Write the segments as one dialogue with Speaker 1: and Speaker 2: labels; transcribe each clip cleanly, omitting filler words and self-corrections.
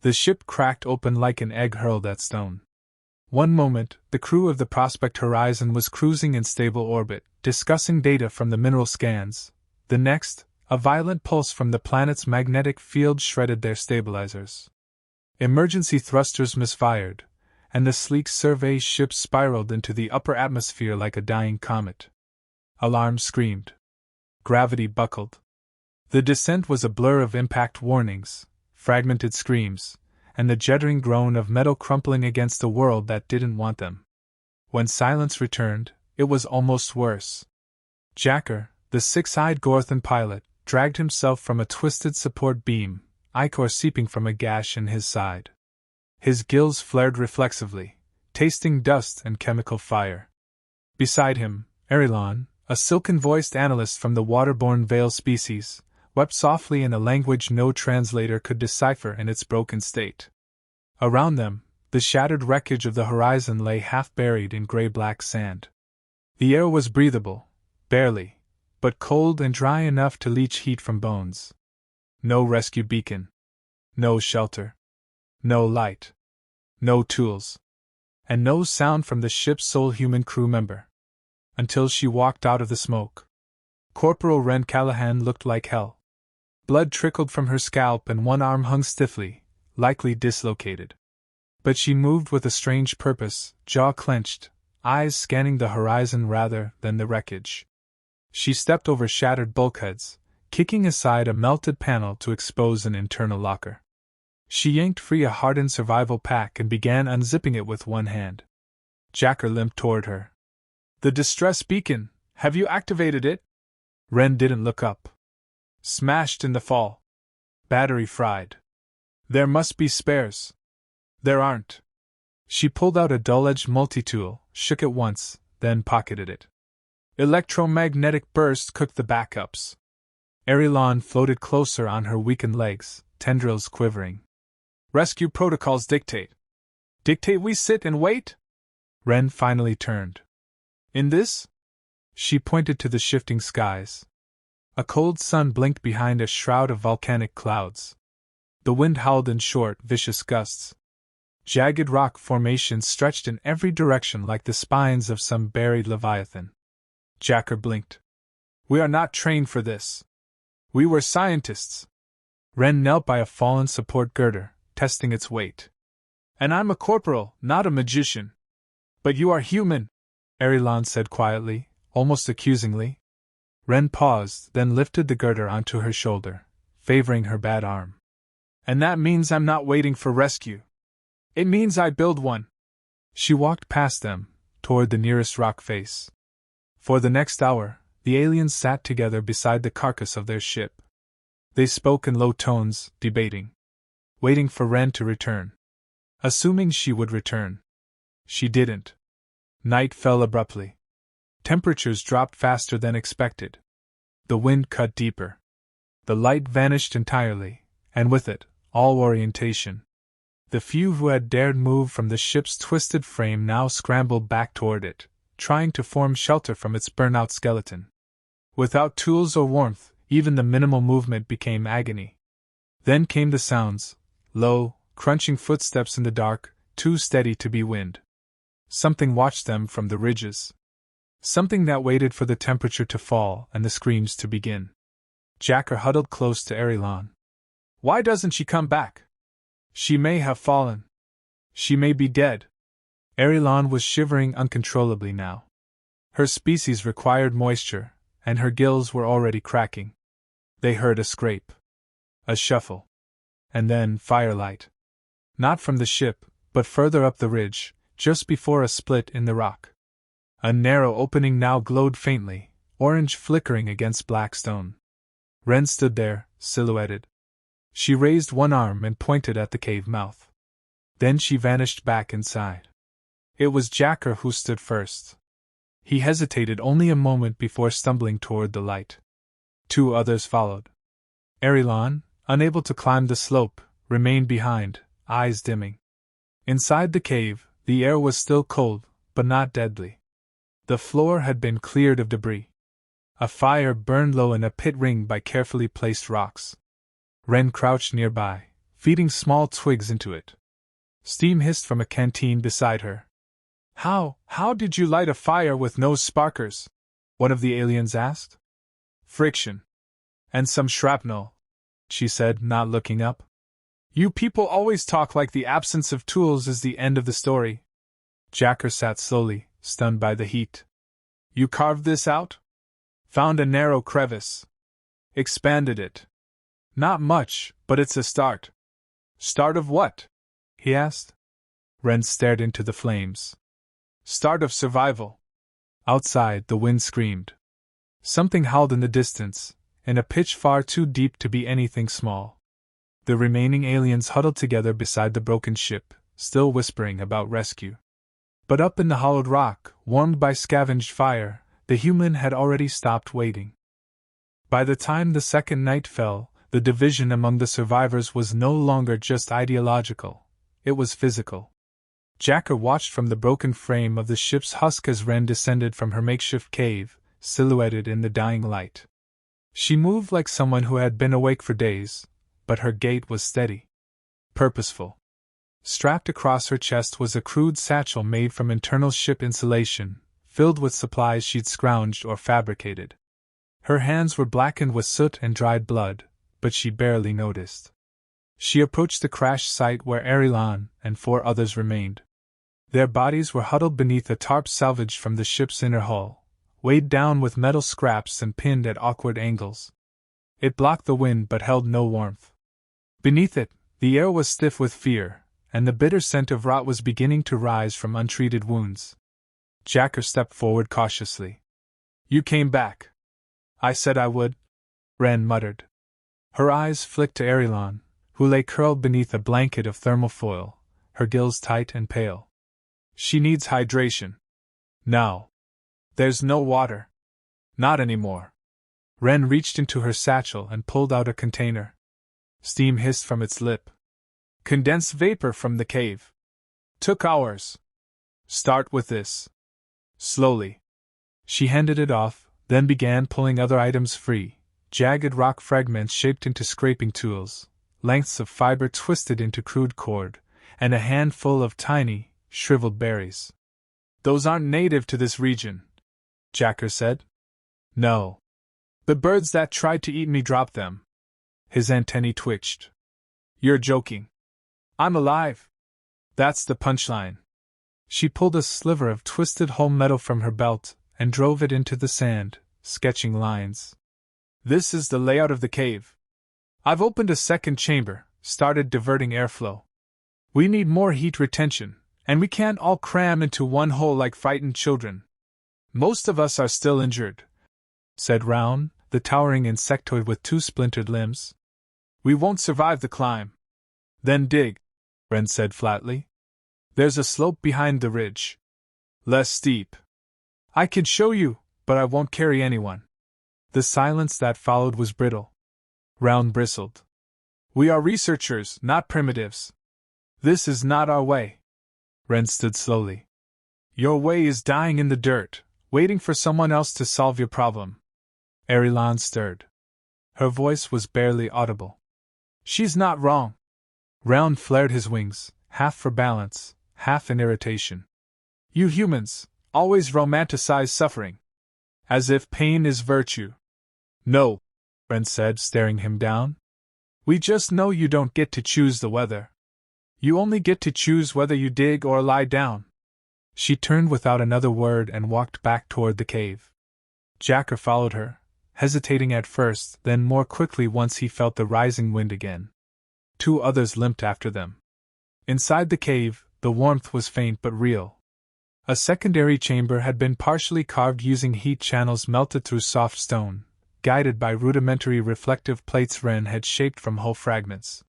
Speaker 1: The ship cracked open like an egg hurled at stone. One moment, the crew of the Prospect Horizon was cruising in stable orbit, discussing data from the mineral scans. The next, a violent pulse from the planet's magnetic field shredded their stabilizers. Emergency thrusters misfired, and the sleek survey ship spiraled into the upper atmosphere like a dying comet. Alarms screamed. Gravity buckled. The descent was a blur of impact warnings, fragmented screams, and the jettering groan of metal crumpling against a world that didn't want them. When silence returned, it was almost worse. Jacker, the six-eyed Gorthan pilot, dragged himself from a twisted support beam, ichor seeping from a gash in his side. His gills flared reflexively, tasting dust and chemical fire. Beside him, Erilon, a silken-voiced analyst from the waterborne Veil species, wept softly in a language no translator could decipher in its broken state. Around them, the shattered wreckage of the horizon lay half-buried in gray-black sand. The air was breathable, barely, but cold and dry enough to leach heat from bones. No rescue beacon. No shelter. No light. No tools. And no sound from the ship's sole human crew member. Until she walked out of the smoke. Corporal Wren Callahan looked like hell. Blood trickled from her scalp and one arm hung stiffly, likely dislocated. But she moved with a strange purpose, jaw clenched, eyes scanning the horizon rather than the wreckage. She stepped over shattered bulkheads, kicking aside a melted panel to expose an internal locker. She yanked free a hardened survival pack and began unzipping it with one hand. Jacker limped toward her. "The distress beacon, have you activated it?" Wren didn't look up. "Smashed in the fall. Battery fried. There must be spares." "There aren't." She pulled out a dull-edged multi-tool, shook it once, then pocketed it. "Electromagnetic burst cooked the backups." Erilon floated closer on her weakened legs, tendrils quivering. "Rescue protocols dictate. Dictate we sit and wait?" Wren finally turned. "In this?" She pointed to the shifting skies. A cold sun blinked behind a shroud of volcanic clouds. The wind howled in short, vicious gusts. Jagged rock formations stretched in every direction like the spines of some buried leviathan. Jacker blinked. "We are not trained for this. We were scientists." Wren knelt by a fallen support girder, testing its weight. "And I'm a corporal, not a magician." "But you are human," Erilon said quietly, almost accusingly. Wren paused, then lifted the girder onto her shoulder, favoring her bad arm. "And that means I'm not waiting for rescue. It means I build one." She walked past them, toward the nearest rock face. For the next hour, the aliens sat together beside the carcass of their ship. They spoke in low tones, debating. Waiting for Wren to return. Assuming she would return. She didn't. Night fell abruptly. Temperatures dropped faster than expected. The wind cut deeper. The light vanished entirely, and with it, all orientation. The few who had dared move from the ship's twisted frame now scrambled back toward it, trying to form shelter from its burnout skeleton. Without tools or warmth, even the minimal movement became agony. Then came the sounds, low, crunching footsteps in the dark, too steady to be wind. Something watched them from the ridges. Something that waited for the temperature to fall and the screams to begin. Jacker huddled close to Erilon. "Why doesn't she come back? She may have fallen. She may be dead." Erilon was shivering uncontrollably now. Her species required moisture, and her gills were already cracking. They heard a scrape. A shuffle. And then firelight. Not from the ship, but further up the ridge, just before a split in the rock. A narrow opening now glowed faintly, orange flickering against black stone. Wren stood there, silhouetted. She raised one arm and pointed at the cave mouth. Then she vanished back inside. It was Jacker who stood first. He hesitated only a moment before stumbling toward the light. Two others followed. Erilon, unable to climb the slope, remained behind, eyes dimming. Inside the cave, the air was still cold, but not deadly. The floor had been cleared of debris. A fire burned low in a pit ringed by carefully placed rocks. Wren crouched nearby, feeding small twigs into it. Steam hissed from a canteen beside her. How did you light a fire with no sparkers? One of the aliens asked. Friction. And some shrapnel, she said, not looking up. You people always talk like the absence of tools is the end of the story. Jacker sat slowly, stunned by the heat. You carved this out? Found a narrow crevice. Expanded it. Not much, but it's a start. Start of what? He asked. Ren stared into the flames. Start of survival. Outside, the wind screamed. Something howled in the distance, in a pitch far too deep to be anything small. The remaining aliens huddled together beside the broken ship, still whispering about rescue. But up in the hollowed rock, warmed by scavenged fire, the human had already stopped waiting. By the time the second night fell, the division among the survivors was no longer just ideological, it was physical. Jacker watched from the broken frame of the ship's husk as Ren descended from her makeshift cave, silhouetted in the dying light. She moved like someone who had been awake for days, but her gait was steady, purposeful. Strapped across her chest was a crude satchel made from internal ship insulation, filled with supplies she'd scrounged or fabricated. Her hands were blackened with soot and dried blood, but she barely noticed. She approached the crash site where Arilan and 4 others remained. Their bodies were huddled beneath a tarp salvaged from the ship's inner hull, weighed down with metal scraps and pinned at awkward angles. It blocked the wind but held no warmth. Beneath it, the air was stiff with fear, and the bitter scent of rot was beginning to rise from untreated wounds. Jacker stepped forward cautiously. You came back. I said I would, Ren muttered. Her eyes flicked to Arilan, who lay curled beneath a blanket of thermal foil, her gills tight and pale. She needs hydration. Now. There's no water. Not anymore. Ren reached into her satchel and pulled out a container. Steam hissed from its lip. Condensed vapor from the cave. Took hours. Start with this. Slowly. She handed it off, then began pulling other items free, jagged rock fragments shaped into scraping tools, lengths of fiber twisted into crude cord, and a handful of tiny, shriveled berries. Those aren't native to this region, Jacker said. No. The birds that tried to eat me dropped them. His antennae twitched. You're joking. I'm alive. That's the punchline. She pulled a sliver of twisted whole metal from her belt and drove it into the sand, sketching lines. This is the layout of the cave. I've opened a second chamber, started diverting airflow. We need more heat retention, and we can't all cram into one hole like frightened children. Most of us are still injured, said Round, the towering insectoid with 2 splintered limbs. We won't survive the climb. Then dig, Ren said flatly. There's a slope behind the ridge. Less steep. I can show you, but I won't carry anyone. The silence that followed was brittle. Round bristled. We are researchers, not primitives. This is not our way. Ren stood slowly. Your way is dying in the dirt, waiting for someone else to solve your problem. Arilan stirred. Her voice was barely audible. She's not wrong. Round flared his wings, half for balance, half in irritation. You humans always romanticize suffering. As if pain is virtue. No, Ren said, staring him down. We just know you don't get to choose the weather. You only get to choose whether you dig or lie down. She turned without another word and walked back toward the cave. Jacker followed her, hesitating at first, then more quickly once he felt the rising wind again. 2 others limped after them. Inside the cave, the warmth was faint but real. A secondary chamber had been partially carved using heat channels melted through soft stone, guided by rudimentary reflective plates Ren had shaped from whole fragments.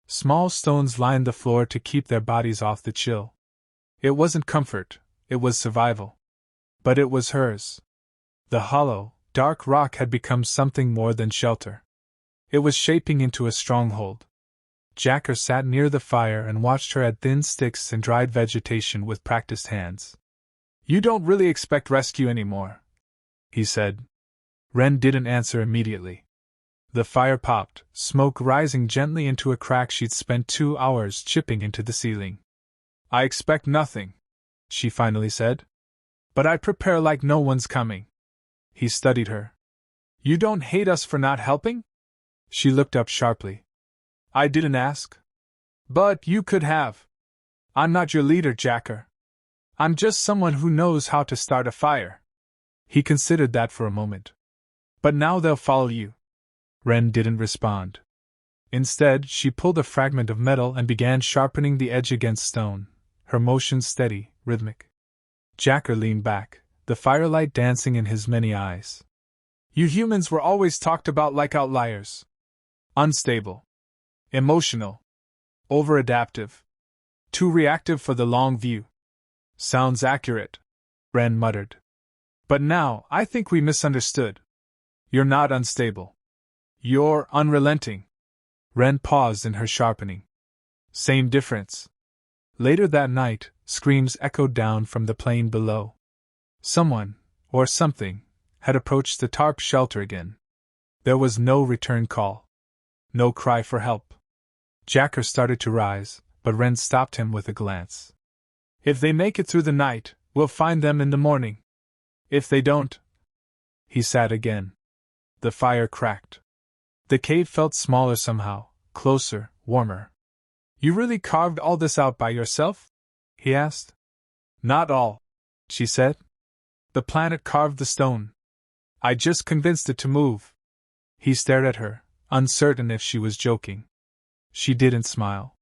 Speaker 1: Small stones lined the floor to keep their bodies off the chill. It wasn't comfort, it was survival. But it was hers. The hollow, dark rock had become something more than shelter. It was shaping into a stronghold. Jacker sat near the fire and watched her add thin sticks and dried vegetation with practiced hands. You don't really expect rescue anymore, he said. Ren didn't answer immediately. The fire popped, smoke rising gently into a crack she'd spent 2 hours chipping into the ceiling. I expect nothing, she finally said. But I prepare like no one's coming. He studied her. You don't hate us for not helping? She looked up sharply. I didn't ask. But you could have. I'm not your leader, Jacker. I'm just someone who knows how to start a fire. He considered that for a moment. But now they'll follow you. Wren didn't respond. Instead, she pulled a fragment of metal and began sharpening the edge against stone, her motion steady, rhythmic. Jacker leaned back, the firelight dancing in his many eyes. You humans were always talked about like outliers. Unstable. Emotional. Over-adaptive. Too reactive for the long view. Sounds accurate, Wren muttered. But now, I think we misunderstood. You're not unstable. You're unrelenting. Wren paused in her sharpening. Same difference. Later that night, screams echoed down from the plain below. Someone, or something, had approached the tarp shelter again. There was no return call. No cry for help. Jacker started to rise, but Wren stopped him with a glance. If they make it through the night, we'll find them in the morning. If they don't... He sat again. The fire cracked. The cave felt smaller somehow, closer, warmer. You really carved all this out by yourself? He asked. Not all, she said. The planet carved the stone. I just convinced it to move. He stared at her, uncertain if she was joking. She didn't smile.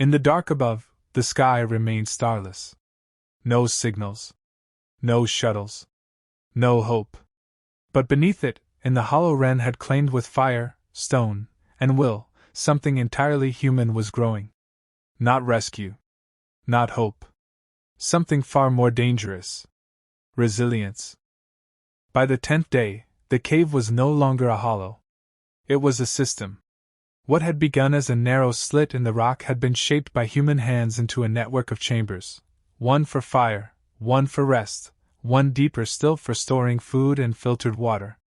Speaker 1: In the dark above, the sky remained starless. No signals. No shuttles. No hope. But beneath it, in the hollow Wren had claimed with fire, stone, and will, something entirely human was growing. Not rescue. Not hope. Something far more dangerous. Resilience. By the 10th day, the cave was no longer a hollow. It was a system. What had begun as a narrow slit in the rock had been shaped by human hands into a network of chambers, one for fire, one for rest, one deeper still for storing food and filtered water.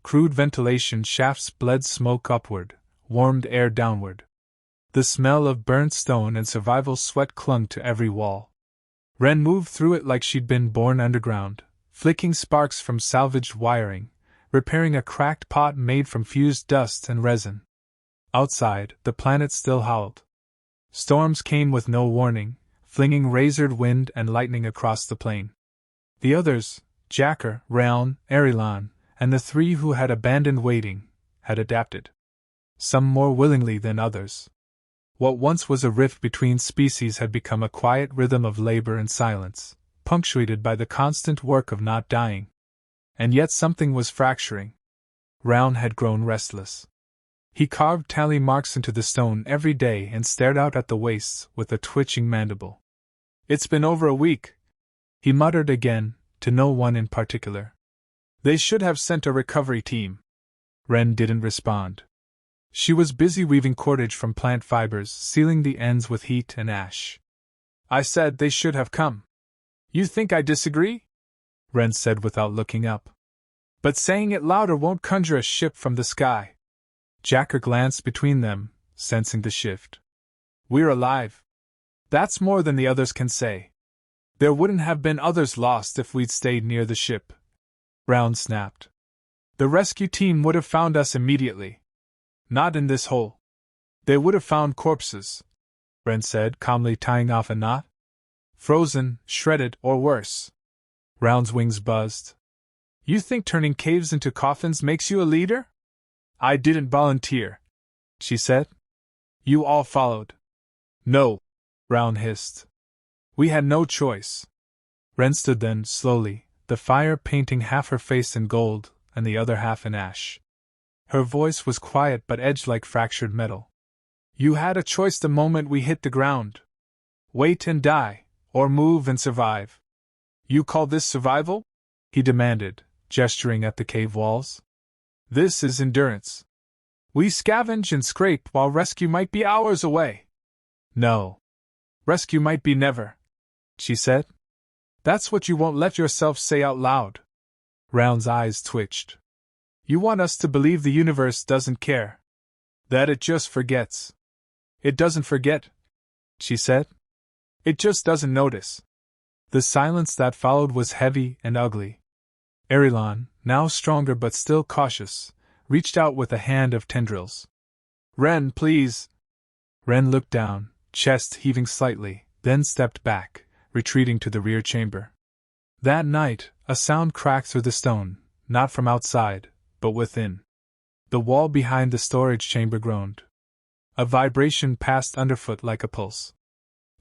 Speaker 1: Crude ventilation shafts bled smoke upward, warmed air downward. The smell of burnt stone and survival sweat clung to every wall. Wren moved through it like she'd been born underground, flicking sparks from salvaged wiring, repairing a cracked pot made from fused dust and resin. Outside, the planet still howled. Storms came with no warning, flinging razored wind and lightning across the plain. The others, Jacker, Raon, Arilan, and the 3 who had abandoned waiting, had adapted. Some more willingly than others. What once was a rift between species had become a quiet rhythm of labor and silence, punctuated by the constant work of not dying. And yet something was fracturing. Raon had grown restless. He carved tally marks into the stone every day and stared out at the wastes with a twitching mandible. It's been over a week, he muttered again, to no one in particular. They should have sent a recovery team. Wren didn't respond. She was busy weaving cordage from plant fibers, sealing the ends with heat and ash. I said they should have come. You think I disagree? Wren said without looking up. But saying it louder won't conjure a ship from the sky. Jacker glanced between them, sensing the shift. We're alive. That's more than the others can say. There wouldn't have been others lost if we'd stayed near the ship. Raon snapped. The rescue team would have found us immediately. Not in this hole. They would have found corpses, Wren said, calmly tying off a knot. Frozen, shredded, or worse. Raon's wings buzzed. You think turning caves into coffins makes you a leader? I didn't volunteer, she said. You all followed. No, Raon hissed. We had no choice. Wren stood then, slowly, the fire painting half her face in gold and the other half in ash. Her voice was quiet but edged like fractured metal. You had a choice the moment we hit the ground. Wait and die, or move and survive. You call this survival? He demanded, gesturing at the cave walls. This is endurance. We scavenge and scrape while rescue might be hours away. No. Rescue might be never, she said. That's what you won't let yourself say out loud. Raon's eyes twitched. You want us to believe the universe doesn't care? That it just forgets? It doesn't forget, she said. It just doesn't notice. The silence that followed was heavy and ugly. Erilon, now stronger but still cautious, reached out with a hand of tendrils. Ren, please. Ren looked down, chest heaving slightly, then stepped back, retreating to the rear chamber. That night, a sound cracked through the stone, not from outside, but within. The wall behind the storage chamber groaned. A vibration passed underfoot like a pulse.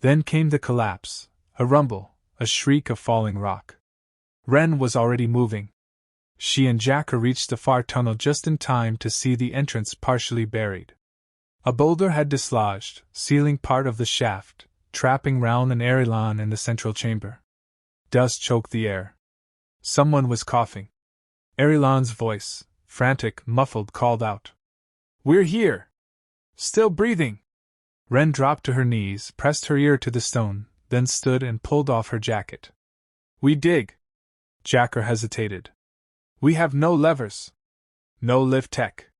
Speaker 1: Then came the collapse, a rumble, a shriek of falling rock. Ren was already moving. She and Jacker reached the far tunnel just in time to see the entrance partially buried. A boulder had dislodged, sealing part of the shaft, trapping Round and Erilon in the central chamber. Dust choked the air. Someone was coughing. Erilon's voice, frantic, muffled, called out. We're here! Still breathing! Ren dropped to her knees, pressed her ear to the stone, then stood and pulled off her jacket. We dig. Jacker hesitated. We have no levers. No lift tech.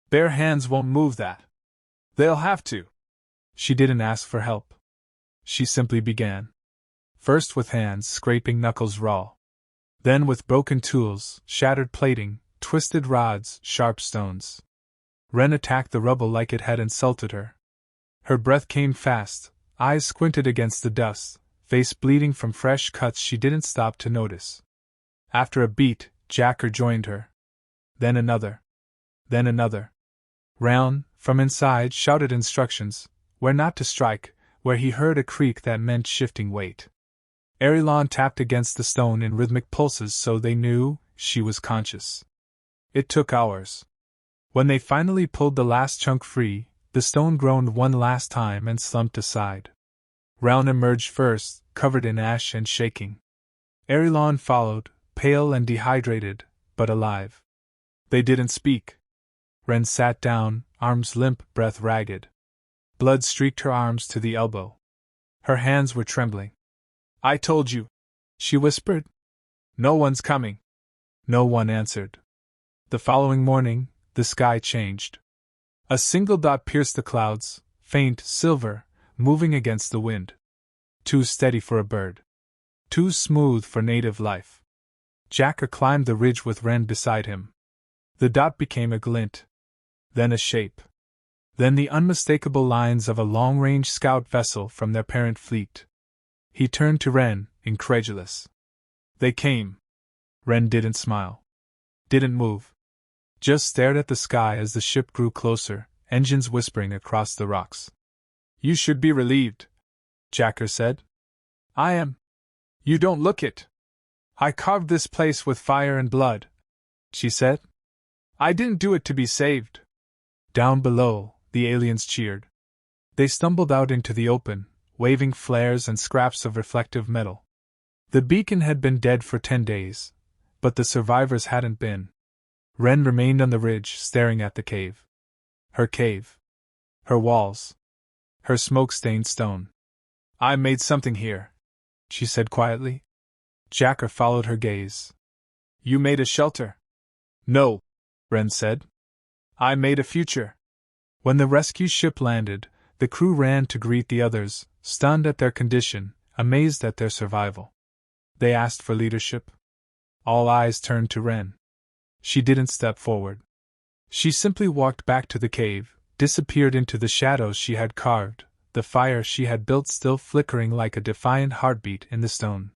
Speaker 1: Bare hands won't move that. They'll have to. She didn't ask for help. She simply began. First with hands scraping knuckles raw. Then with broken tools, shattered plating, twisted rods, sharp stones. Ren attacked the rubble like it had insulted her. Her breath came fast, eyes squinted against the dust, face bleeding from fresh cuts she didn't stop to notice. After a beat, Jacker joined her. Then another. Then another. Round, from inside, shouted instructions, where not to strike, where he heard a creak that meant shifting weight. Erilon tapped against the stone in rhythmic pulses so they knew she was conscious. It took hours. When they finally pulled the last chunk free, the stone groaned one last time and slumped aside. Round emerged first, covered in ash and shaking. Erilon followed, pale and dehydrated, but alive. They didn't speak. Ren sat down, arms limp, breath ragged. Blood streaked her arms to the elbow. Her hands were trembling. I told you, she whispered. No one's coming. No one answered. The following morning, the sky changed. A single dot pierced the clouds, faint, silver, moving against the wind. Too steady for a bird. Too smooth for native life. Jacker climbed the ridge with Ren beside him. The dot became a glint. Then a shape. Then the unmistakable lines of a long-range scout vessel from their parent fleet. He turned to Ren, incredulous. They came. Ren didn't smile. Didn't move. Just stared at the sky as the ship grew closer, engines whispering across the rocks. You should be relieved, Jacker said. I am. You don't look it. I carved this place with fire and blood, she said. I didn't do it to be saved. Down below, the aliens cheered. They stumbled out into the open, waving flares and scraps of reflective metal. The beacon had been dead for 10 days, but the survivors hadn't been. Ren remained on the ridge, staring at the cave. Her cave. Her walls. Her smoke-stained stone. I made something here, she said quietly. Jacker followed her gaze. You made a shelter? No, Ren said. I made a future. When the rescue ship landed, the crew ran to greet the others, stunned at their condition, amazed at their survival. They asked for leadership. All eyes turned to Ren. She didn't step forward. She simply walked back to the cave, disappeared into the shadows she had carved, the fire she had built still flickering like a defiant heartbeat in the stone.